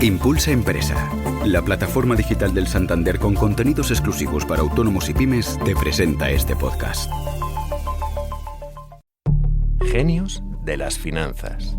Impulsa Empresa, la plataforma digital del Santander con contenidos exclusivos para autónomos y pymes, te presenta este podcast. Genios de las finanzas.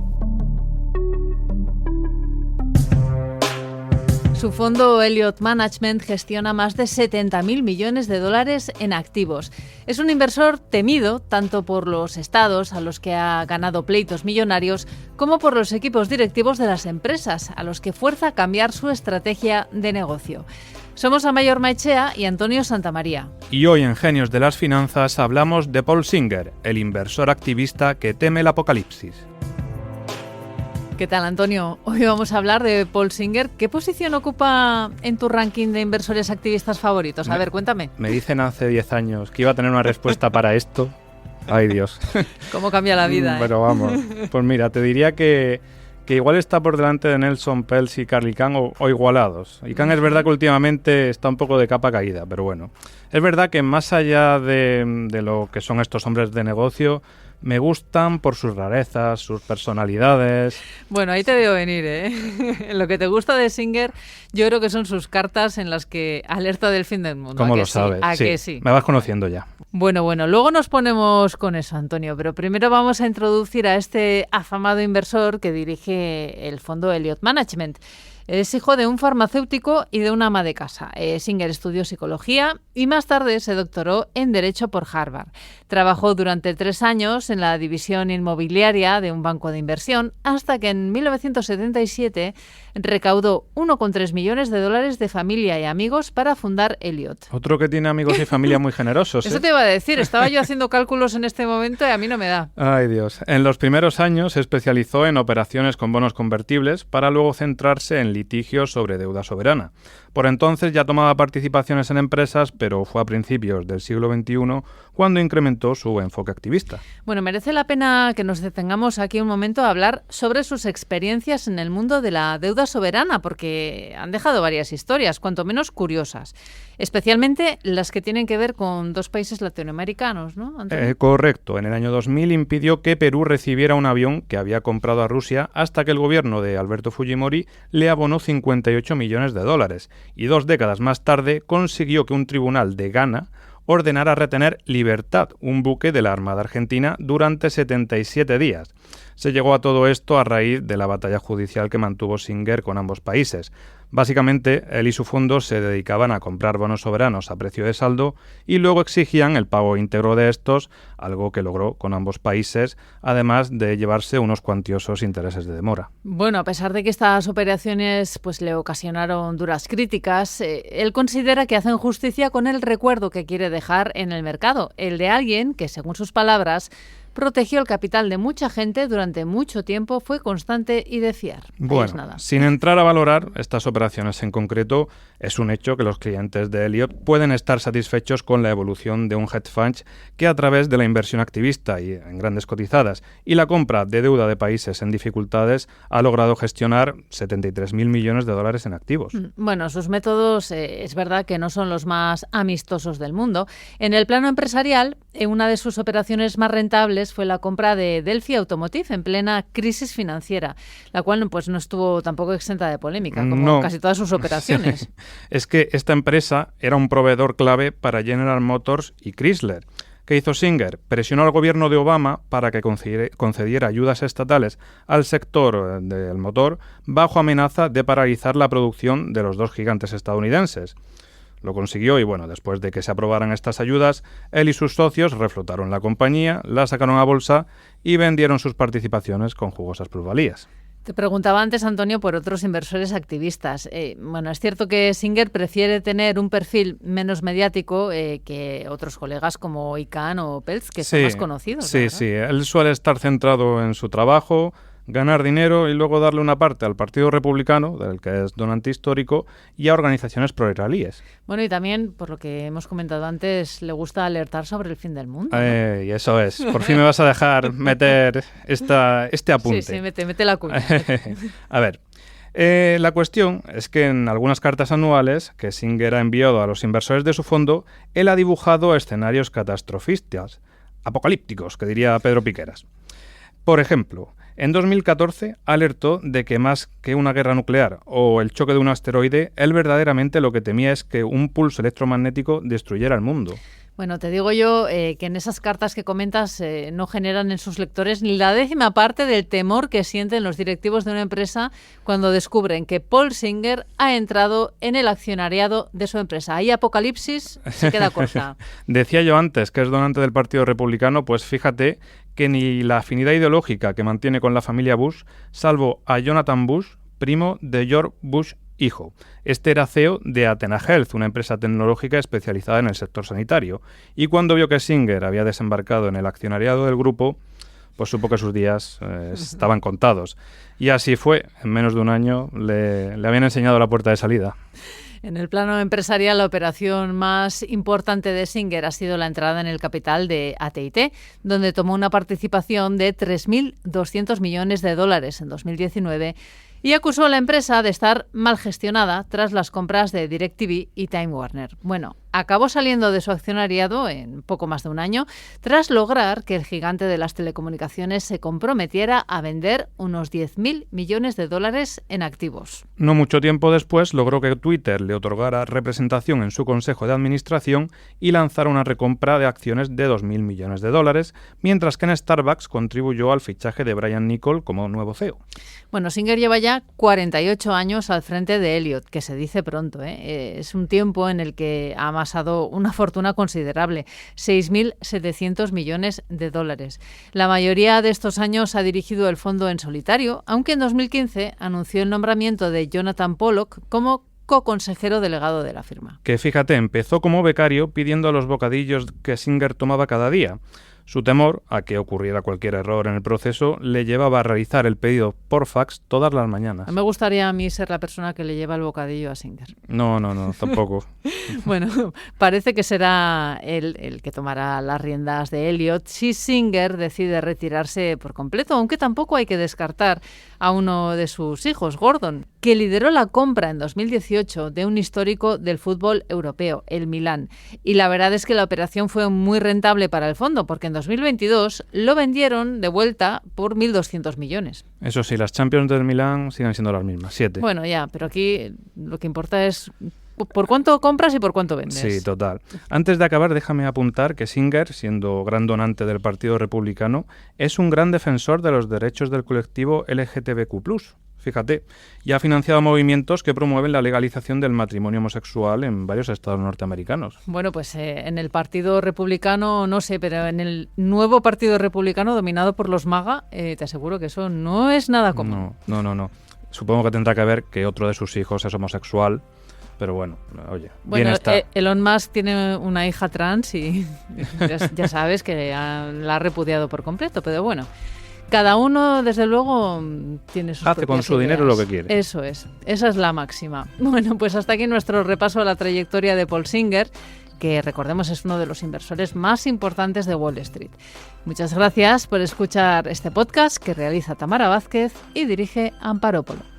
Su fondo Elliott Management gestiona más de 70.000 millones de dólares en activos. Es un inversor temido tanto por los estados, a los que ha ganado pleitos millonarios, como por los equipos directivos de las empresas, a los que fuerza a cambiar su estrategia de negocio. Somos Amaiur Maechea y Antonio Santamaría. Y hoy en Genios de las Finanzas hablamos de Paul Singer, el inversor activista que teme el apocalipsis. ¿Qué tal, Antonio? Hoy vamos a hablar de Paul Singer. ¿Qué posición ocupa en tu ranking de inversores activistas favoritos? A ver, cuéntame. Me dicen hace 10 años que iba a tener una respuesta para esto. Ay, Dios. ¿Cómo cambia la vida? Pero vamos, pues mira, te diría que igual está por delante de Nelson Peltz y Carl Icahn o igualados. Icahn es verdad que últimamente está un poco de capa caída, pero bueno. Es verdad que más allá de lo que son estos hombres de negocio, me gustan por sus rarezas, sus personalidades. Bueno, ahí te veo venir, ¿eh? Lo que te gusta de Singer, yo creo que son sus cartas en las que alerta del fin del mundo. ¿Cómo lo sabes? ¿A sí, que sí? Me vas conociendo ya. Bueno, luego nos ponemos con eso, Antonio, pero primero vamos a introducir a este afamado inversor que dirige el fondo Elliott Management. Es hijo de un farmacéutico y de una ama de casa. Singer estudió psicología y más tarde se doctoró en Derecho por Harvard. Trabajó durante 3 años en la división inmobiliaria de un banco de inversión hasta que en 1977 recaudó 1,3 millones de dólares de familia y amigos para fundar Elliott. Otro que tiene amigos y familia muy generosos. Eso te iba a decir. Estaba yo haciendo cálculos en este momento y a mí no me da. Ay, Dios. En los primeros años se especializó en operaciones con bonos convertibles para luego centrarse en litigios sobre deuda soberana. Por entonces ya tomaba participaciones en empresas, pero fue a principios del siglo XXI cuando incrementó su enfoque activista. Bueno, merece la pena que nos detengamos aquí un momento a hablar sobre sus experiencias en el mundo de la deuda soberana, porque han dejado varias historias, cuanto menos curiosas, especialmente las que tienen que ver con 2 países latinoamericanos, ¿no? Correcto. En el año 2000 impidió que Perú recibiera un avión que había comprado a Rusia hasta que el gobierno de Alberto Fujimori le abonó 58 millones de dólares. Y 2 décadas más tarde consiguió que un tribunal de Ghana ordenara retener Libertad, un buque de la Armada Argentina, durante 77 días. Se llegó a todo esto a raíz de la batalla judicial que mantuvo Singer con ambos países. Básicamente, él y su fondo se dedicaban a comprar bonos soberanos a precio de saldo y luego exigían el pago íntegro de estos, algo que logró con ambos países, además de llevarse unos cuantiosos intereses de demora. Bueno, a pesar de que estas operaciones pues le ocasionaron duras críticas, él considera que hacen justicia con el recuerdo que quiere dejar en el mercado, el de alguien que, según sus palabras, protegió el capital de mucha gente durante mucho tiempo, fue constante y de fiar. Bueno, sin entrar a valorar estas operaciones en concreto, es un hecho que los clientes de Elliott pueden estar satisfechos con la evolución de un hedge fund que a través de la inversión activista y en grandes cotizadas y la compra de deuda de países en dificultades ha logrado gestionar 73.000 millones de dólares en activos. Bueno, sus métodos es verdad que no son los más amistosos del mundo. En el plano empresarial, una de sus operaciones más rentables fue la compra de Delphi Automotive en plena crisis financiera, la cual pues no estuvo tampoco exenta de polémica, como casi todas sus operaciones. Sí. Es que esta empresa era un proveedor clave para General Motors y Chrysler. ¿Qué hizo Singer? Presionó al gobierno de Obama para que concediera ayudas estatales al sector del motor bajo amenaza de paralizar la producción de los 2 gigantes estadounidenses. Lo consiguió y bueno, después de que se aprobaran estas ayudas, él y sus socios reflotaron la compañía, la sacaron a bolsa y vendieron sus participaciones con jugosas plusvalías. Te preguntaba antes, Antonio, por otros inversores activistas. Bueno, es cierto que Singer prefiere tener un perfil menos mediático que otros colegas como Icahn o Peltz, que son más conocidos. Sí, sí. Él suele estar centrado en su trabajo, ganar dinero y luego darle una parte al Partido Republicano, del que es donante histórico, y a organizaciones pro-israelíes. Bueno, y también, por lo que hemos comentado antes, le gusta alertar sobre el fin del mundo, ¿no? Y eso es. Por fin me vas a dejar meter este apunte. Sí, mete la cuña. A ver, la cuestión es que en algunas cartas anuales que Singer ha enviado a los inversores de su fondo, él ha dibujado escenarios catastrofistas, apocalípticos, que diría Pedro Piqueras. Por ejemplo, En 2014 alertó de que más que una guerra nuclear o el choque de un asteroide, él verdaderamente lo que temía es que un pulso electromagnético destruyera el mundo. Bueno, te digo yo que en esas cartas que comentas no generan en sus lectores ni la 10ª parte del temor que sienten los directivos de una empresa cuando descubren que Paul Singer ha entrado en el accionariado de su empresa. Ahí Apocalipsis se queda corta. Decía yo antes que es donante del Partido Republicano, pues fíjate que ni la afinidad ideológica que mantiene con la familia Bush, salvo a Jonathan Bush, primo de George Bush hijo. Este era CEO de Athena Health, una empresa tecnológica especializada en el sector sanitario, y cuando vio que Singer había desembarcado en el accionariado del grupo, pues supo que sus días estaban contados. Y así fue, en menos de un año le habían enseñado la puerta de salida. En el plano empresarial, la operación más importante de Singer ha sido la entrada en el capital de AT&T, donde tomó una participación de $3.200 millones en 2019 y acusó a la empresa de estar mal gestionada tras las compras de DirecTV y Time Warner. Bueno, acabó saliendo de su accionariado en poco más de un año tras lograr que el gigante de las telecomunicaciones se comprometiera a vender unos $10.000 millones en activos. No mucho tiempo después logró que Twitter le otorgara representación en su consejo de administración y lanzara una recompra de acciones de $2.000 millones, mientras que en Starbucks contribuyó al fichaje de Brian Niccol como nuevo CEO. Bueno, Singer lleva ya 48 años al frente de Elliott, que se dice pronto, es un tiempo en el que ha amasado una fortuna considerable, $6.700 millones. La mayoría de estos años ha dirigido el fondo en solitario, aunque en 2015 anunció el nombramiento de Jonathan Pollock como co-consejero delegado de la firma. Que fíjate, empezó como becario pidiendo los bocadillos que Singer tomaba cada día. Su temor a que ocurriera cualquier error en el proceso le llevaba a realizar el pedido por fax todas las mañanas. Me gustaría a mí ser la persona que le lleva el bocadillo a Singer. No, tampoco. Bueno, parece que será él el que tomará las riendas de Elliott si Singer decide retirarse por completo, aunque tampoco hay que descartar a uno de sus hijos, Gordon, que lideró la compra en 2018 de un histórico del fútbol europeo, el Milán. Y la verdad es que la operación fue muy rentable para el fondo, porque en 2022 lo vendieron de vuelta por 1.200 millones. Eso sí, las Champions del Milán siguen siendo las mismas, 7. Bueno, ya, pero aquí lo que importa es por cuánto compras y por cuánto vendes. Sí, total. Antes de acabar, déjame apuntar que Singer, siendo gran donante del Partido Republicano, es un gran defensor de los derechos del colectivo LGTBQ+. Fíjate, y ha financiado movimientos que promueven la legalización del matrimonio homosexual en varios estados norteamericanos. Bueno, pues en el Partido Republicano, no sé, pero en el nuevo Partido Republicano dominado por los MAGA, te aseguro que eso no es nada común. No. Supongo que tendrá que ver que otro de sus hijos es homosexual, pero bueno, oye, bueno, bien está. Elon Musk tiene una hija trans y ya sabes que la ha repudiado por completo, pero bueno. Cada uno, desde luego, tiene sus hace con su dinero lo que quiere. Eso es, esa es la máxima. Bueno, pues hasta aquí nuestro repaso a la trayectoria de Paul Singer, que recordemos es uno de los inversores más importantes de Wall Street. Muchas gracias por escuchar este podcast que realiza Tamara Vázquez y dirige Amparo Polo.